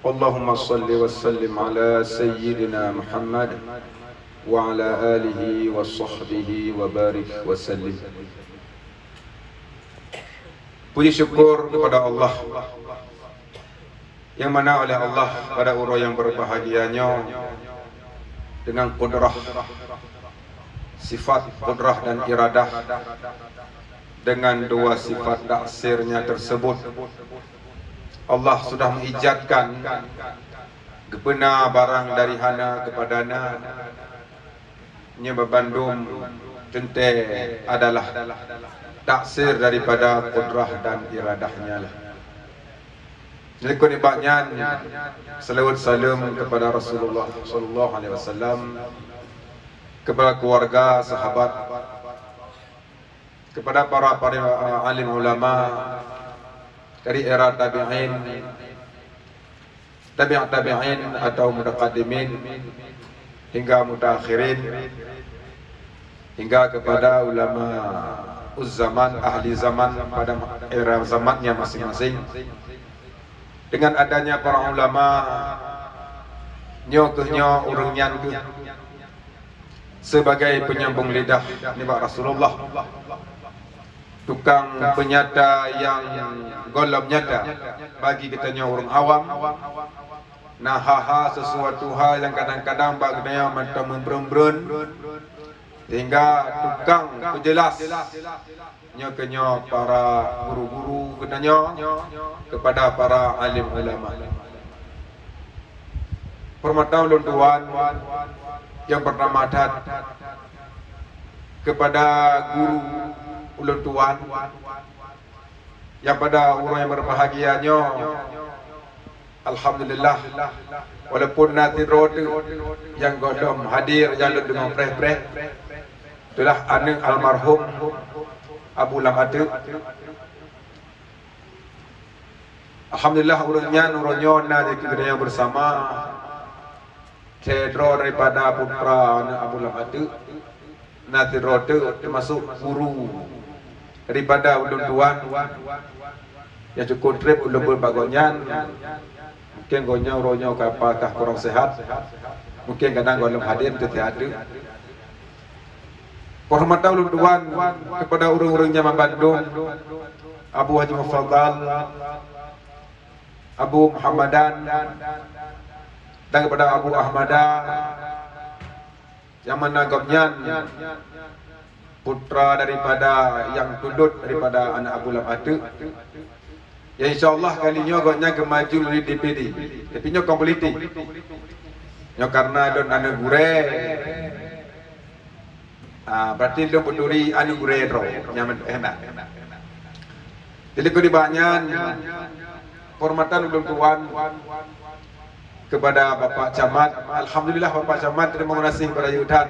Allahumma salli wa sallim ala Sayyidina Muhammad wa ala alihi wa sahbihi wa barik wa sallim. Puji syukur kepada Allah yang mana oleh Allah pada urang yang berbahagianya dengan kudrah, sifat kudrah dan iradah, dengan dua sifat taksirnya tersebut Allah sudah mengijadkan gepena barang dari hana kepadana nya babandum tente adalah taksir daripada kudrah dan iradahnya lah. Jadi kunibaknya selawat salam kepada Rasulullah sallallahu alaihi wasallam, kepada keluarga, sahabat, kepada para alim ulama dari era tabi'in, tabi'in atau mutaqaddimin hingga mutaakhirin, hingga kepada ulama uzzaman, ahli zaman pada era zamannya masing-masing. Dengan adanya para ulama nyokuhnya urungnya sebagai penyambung lidah nibak Rasulullah, tukang penyata yang golong nyata bagi kitanya orang awam. Nah, sesuatu hal yang kadang-kadang bagusnya macam membrun-brun, sehingga tukang penjelas nyokenya para guru-guru katanya kepada para alim ulama. Permata ulun tuan yang bernama Dad kepada guru ulun tuan yang pada orang yang berbahagianya, alhamdulillah, walaupun nanti rode yang godom hadir yang dengan preh-preh itulah anak almarhum Abu Lamade. Alhamdulillah urutnya nanti kita bersama cedro daripada putra anak Abu Lamade nanti rode termasuk guru daripada ulun tuan yang cukup trip ulun berbagonyan. Mungkin gonya uronya apakah kurang sehat, mungkin kadang golong hadir tiada. Hormatan ulun tuan kepada urang-urangnya Bandung, Abu Haji Mufaddal, Abu Muhammadan, dan kepada Abu Ahmada yang menanggapnya putra daripada yang tunduk daripada anak Abu Lamade. Ya insyaAllah kalinya agaknya kemaju di DPD, tapi nyo politik nyo karena don anak gure, berarti lo peduli anak gure ro nyaman enak. Jadi kau dibanyak hormatan ulun tuan kepada Bapak Camat. Alhamdulillah Bapak Camat terima kasih kepada Yudan.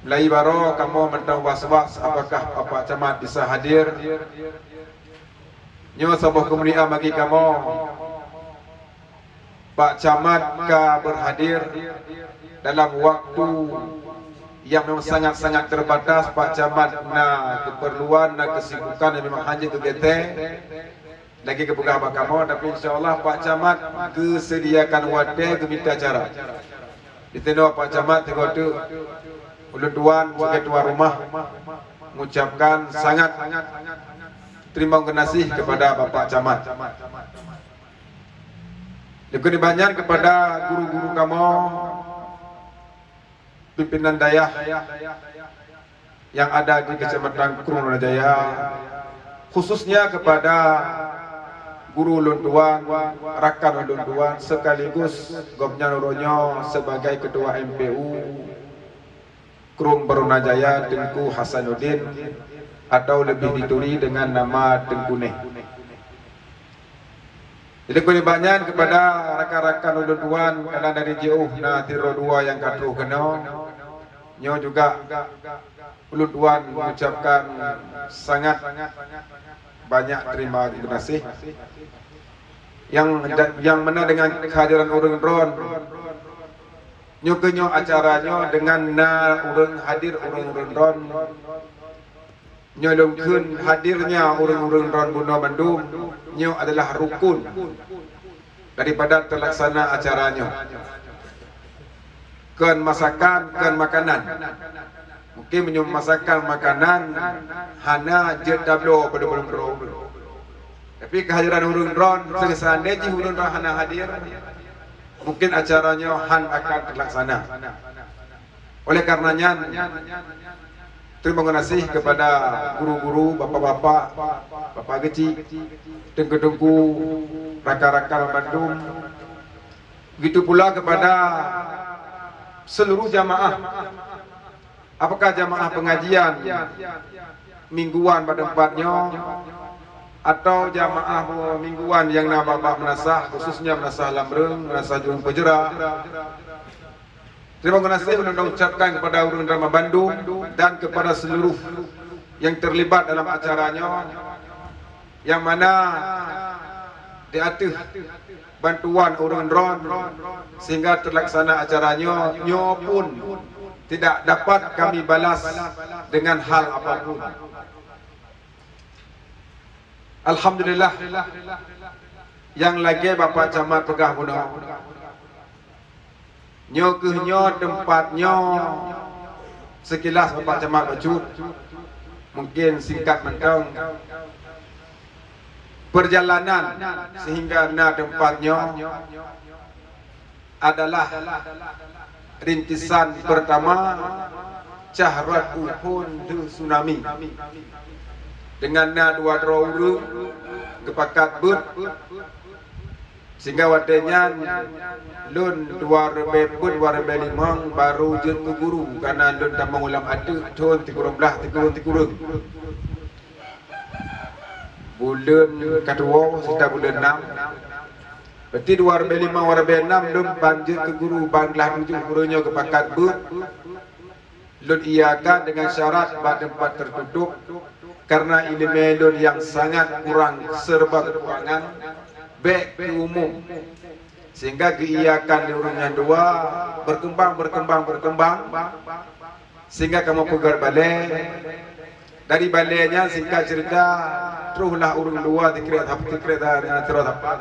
Mulai baru kamu mentang was-was apakah Bapak Camat bisa hadir. Nyo sebuah kemuliaan bagi kamu Pak Camat ka berhadir dalam waktu yang memang sangat-sangat terbatas. Pak Camat na keperluan, na kesibukan yang memang hanya kegete lagi kebuka abang kamu, tapi insyaAllah Pak Camat kesediakan wadah keminta cara ditendok Pak Camat tengok tu ulun tuan sebagai tuan rumah mengucapkan sangat terima kasih kepada Bapak Camat. Juga banyak kepada guru-guru kamu, pimpinan dayah yang ada di Kecamatan Kurunajaya, khususnya kepada guru ulun tuan, rakan ulun tuan, sekaligus gobnya nuronyo sebagai ketua MPU Krum Barunajaya Tengku Hasanuddin, atau lebih dituli dengan nama Tengkune. Jadi kau banyak kepada rakan-rakan ulun tuan karena dari jauh na tiro dua yang katuh kena nyo juga ulun tuan mengucapkan sangat banyak terima kasih yang mana dengan kehadiran urang ron nyo kenyo acaranya dengan na urang hadir urang ron nyolongkeun hadirnya urang-urang ron Buna Bandung nyo adalah rukun daripada terlaksana acaranya. Ken masakan, ken makanan. Mungkin menyum masakan makanan hana jet tablo pada belum ron. Tapi kehadiran urun ron seandainya urun ron hana hadir, mungkin acaranya han akan terlaksana. Oleh karenanya terima kasih kepada guru-guru, bapak-bapak, bapak kecil, tengku-tengku, rakan-rakan Bandung. Begitu pula kepada seluruh jamaah. Apakah jamaah pengajian mingguan pada tempatnya atau jamaah mingguan yang nak bapak menasah, khususnya menasah lamreng, menasah jurung pejera. Terima kasih mengucapkan kepada urang drama Bandung dan kepada seluruh yang terlibat dalam acaranya, yang mana diatur bantuan urang ron sehingga terlaksana acaranya. Nyo pun tidak dapat kami balas dengan hal apapun. Alhamdulillah, yang lagi Bapak Camat Pegah Buno, nyo tempatnya sekilas Bapak Camat Bacut, mungkin singkat mentong perjalanan sehingga na tempatnya adalah rintisan pertama cahrat upun de tsunami dengan na dua drauru kepakat but sehingga wadenya lun dua rebe pun dua rebe limang baru jen ke guru karena lun tak mengulam ada ton tikurung belah tikurung bulan kedua sudah bulan 6. Berarti 2005 2006 lun banjir ke guru banglah tujuh gurunya kepakat but lun iakan dengan syarat pada tempat tertutup karena ilmu lun yang sangat kurang serba kekurangan baik ke umum sehingga keiakan di urungan dua berkembang sehingga kamu pegar balai dari balainya singkat cerita teruslah urung dua dikira terus apa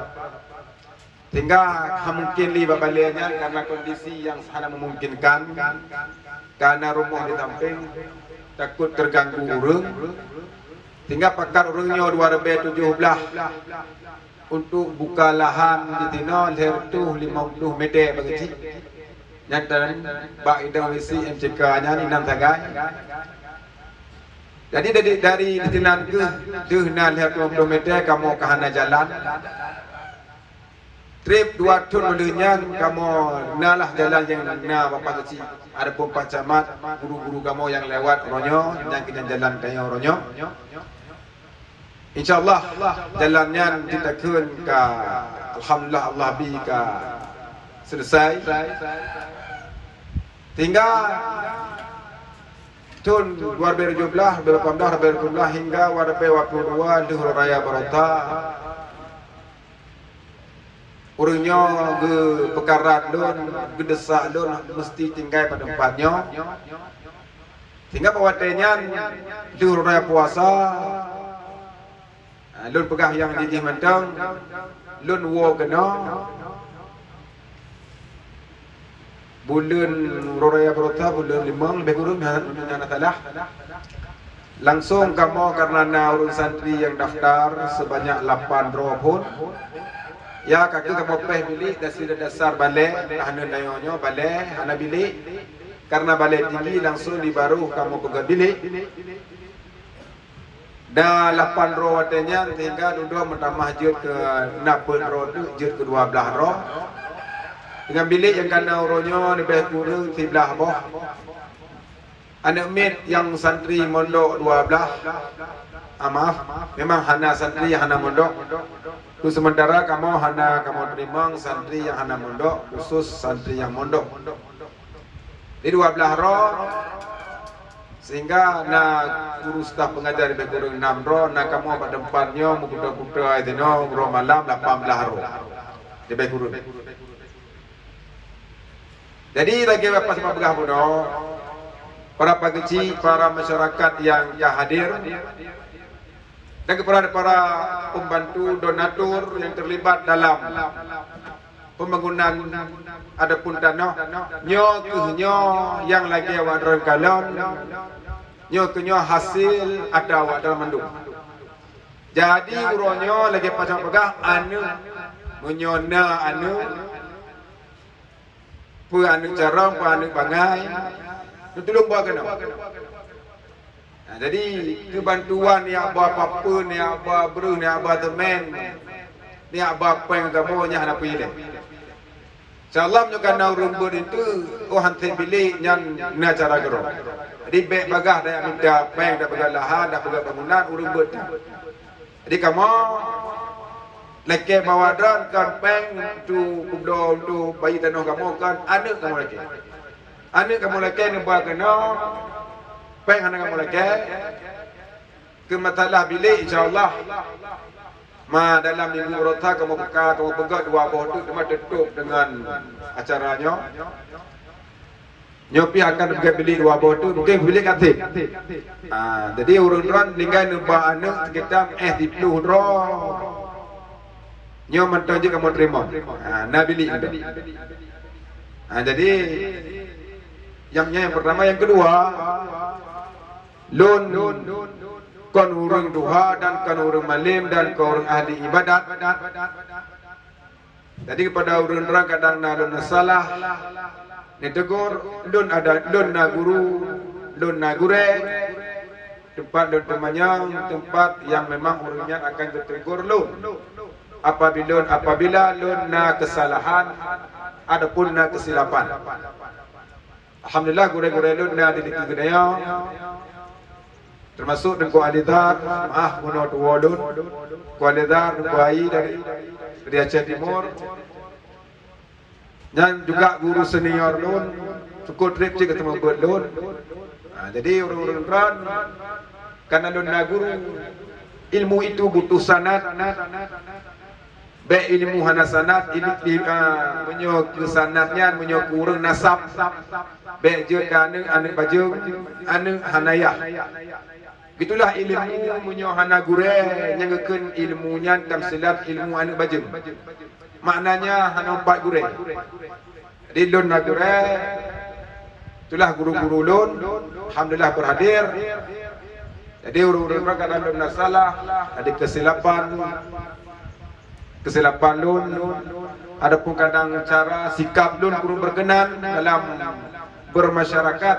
sehingga mungkin libat baliknya karena kondisi yang sangat memungkinkan karena rumah di samping takut terganggu urung sehingga pakar urungnya 2017 untuk buka lahan di Tino leher tu 50 meter begitu nyantan bak idang wisi MCK nya ni 6 tagai. Jadi dari Tinan ke dehna leher 20 meter kamu ke hana jalan trip 2 tahun olehnya kamu nalah jalan yang na bapak kecil ada pun Pak Camat guru-guru kamu yang lewat ronyo yang kita jalan kaya ronyo insyaallah jalannya kita kun ka alhamdulillah Allah bi ka selesai tinggal tahun 2017 2018 hingga 2022 di Raya Barota urangnya ke pekarat lun, ke desak lun mesti tinggal pada tempatnya. Sehingga pawatenya di raya puasa lun pegah yang jijih mentang lun wo kena bulan raya Barota bulan 5 lebih kurang hanya talah langsung kamu karena urun santri yang daftar sebanyak 8 pun ya kakak kamu peh bilik dasar balai hana dayonyo balai hana bilik karena balai tinggi langsung di baru kamu pegang bilik dah 8 roh watenya hingga duduk mentambah jut ke 6 roh tu jut ke 12 roh dengan bilik yang kena rohnya lebih kurang 13 boh anak mit yang santri mondok 12 maaf memang hana santri hana mondok tu sementara kamu terima santri yang hana mondok khusus santri yang mondok di 12 roh sehingga guru staf pengajar lebih kurang 6 roh kamu pada tempatnya muda-muda itu roh malam 18 roh lebih kurang jadi lagi bapak sama pegah buno para pageci para masyarakat yang hadir dan kepada para pembantu donatur yang terlibat dalam pembangunan adapun tanah nyo ke yang lagi awak dalam kalon nyo ke hasil ada awak dalam mandung. Jadi uronyo lagi pasang pegah anu menyona anu pu anu jarang pu anu bangai tolong buat kena. Nah, jadi kebantuan ni apa ni apa bro ni apa temen ni apa yang kamu nya nak pilih. Insyaallah nyo kana rumbut itu hantai bilik nyan na cara gero. Jadi bek bagah dah minta peng dah bagah lahan dah bagah bangunan rumbut. Jadi kamu leke bawa dron kan peng tu kubdo tu bayi tanah kamu kan ada kamu leke. Ada kamu leke ni buat kena peng hana kamu leke ke matalah bilik insyaallah. Ma dalam minggu rota kamu buka kamu pegang dua buah tu cuma tutup dengan acaranya. Nyopi akan pergi beli dua buah tu mungkin beli katip. Jadi urun-urun lingkai nuba anak kita di puluh ro. Nyo mentau je kamu terima. Nak beli itu. Jadi yang pertama, yang kedua loan kon urang duha dan kon urang malim dan kon urang ahli ibadat. Jadi kepada urang-urang kadang nalun salah ditegur, lun ada lun na guru, lun na gure, tempat lun temanyang, tempat yang memang urangnya akan ditegur lun. Apabila lun na kesalahan adapun na kesilapan. Alhamdulillah gure-gure lun na ditegur daya. Termasuk dengan Kualidar, maaf menurut Wadun, Kualidar, Kuai dari Aceh Timur, dan juga guru senior Lun, cukup trip juga ketemu buat Lun. Jadi orang-orang karena Lun na guru, ilmu itu butuh sanad, baik ilmu hana sanad, ini menyok sanadnya, menyok kurang nasab, baik juga anu baju, anu hanayah. Gitulah ilmu menyohana gure nyangkeun ilmunya tamsilat ilmu anu baju. Maknanya hana 4 gure. Di lun na gure itulah guru-guru lun alhamdulillah berhadir. Jadi urang-urang kadang lun salah, ada kesilapan lun. Adapun kadang cara sikap lun kurang berkenan dalam bermasyarakat.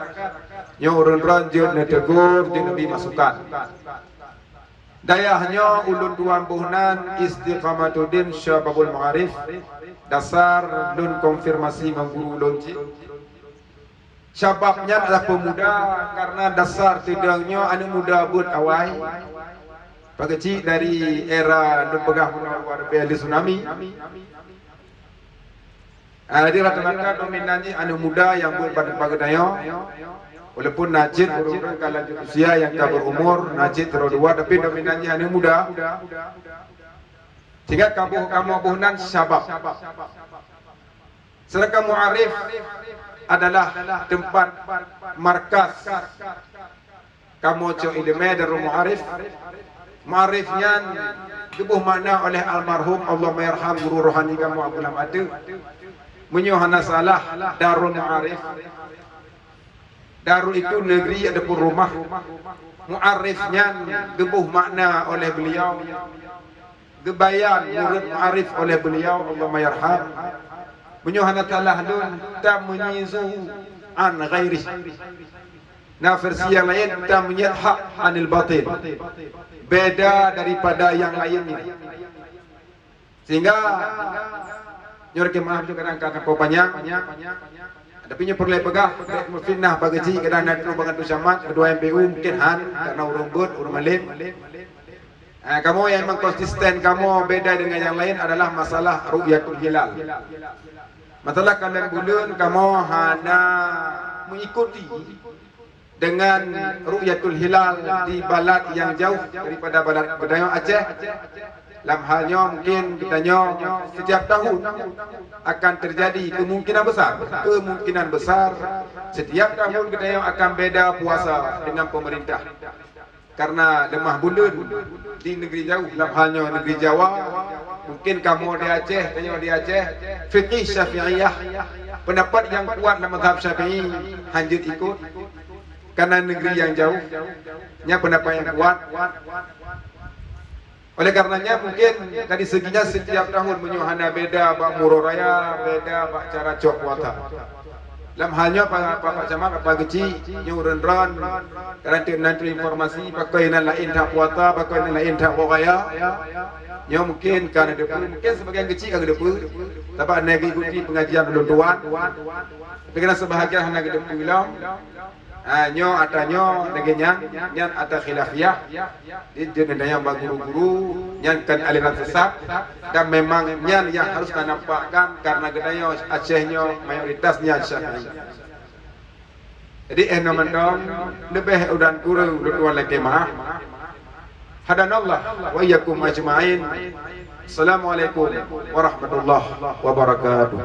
Yang urun-urun je netegur, je nabi masukan. Dayahnya ulun tuan buhnan istiqamatuddin syababul ma'arif. Dasar lun konfirmasi mengguru lun cik. Syababnya adalah pemuda karena dasar tidaknya anak muda buat awai. Pagi cik dari era lun pegah luar biasa tsunami. Jadi rata-rata dominannya anak muda yang buat pada daya. Walaupun najid berumur kalau usia yang tak berumur najid terlalu tapi dominannya anak muda. Sehingga kamu buhnan syabab. Sedangkan mu'arif adalah tempat markas kamu cok ilmu dari mu'arif. Mu'arifnya dibuh makna oleh almarhum Allah mayarham guru rohani kamu Abu Lam Adu. Menyuhana salah darul mu'arif. Darul itu negeri adapun rumah. Mu'arifnya gebuh makna oleh beliau. Gebayan murid mu'arif oleh beliau Allah mayarham. Menyuhana talah lun tak menyizu an ghairi. Nah versi yang lain tak menyadhak anil batil. Beda daripada yang lainnya. Sehingga nyorke maaf juga kadang-kadang panjang. Tapi nya perlu pegah fitnah bagi cik kadang nak bangan tu syamat kedua MPU mungkin karena urung but urung malim. Kamu yang memang konsisten kamu beda dengan yang lain adalah masalah ru'yatul hilal. Masalah kalian bulan kamu hanya mengikuti dengan ru'yatul hilal di balad yang jauh daripada balad budaya Aceh. Dalam halnya mungkin kitanya setiap tahun akan terjadi kemungkinan besar setiap tahun kita akan beda puasa dengan pemerintah karena lemah bulan di negeri jauh, dalam halnya negeri Jawa, mungkin kamu di Aceh, tanya di Aceh, fikih Syafi'iyah, pendapat yang kuat dalam mazhab Syafi'i, hanjut ikut, karena negeri yang jauh, nya pendapat yang kuat. Oleh karenanya mungkin dari seginya setiap tahun menyuhana beda, bak muroraya, beda, bak cara cok puasa. Dalam halnya Pak Camat, Pak Geci, nyuren-ren, nanti informasi, pakai nan lain tak puasa, pakai nan lain tak muroraya. Nyo mungkin karena depu, mungkin sebagian kecil agak depu, tapi anda ikuti pengajian belum tuan. Tapi kena sebahagian hanya depu bilang. Nyo atanya dengan nyan atau khilafiyah di jenayah guru-guru nyan kan aliran sesat dan memang nyan yang harus nampakkan karena gedanya Acehnya mayoritasnya Syafi'i. Jadi mendong lebih udan kurang dua lagi maaf. Hadanallah wa iyyakum ajma'in. Assalamualaikum warahmatullahi wabarakatuh.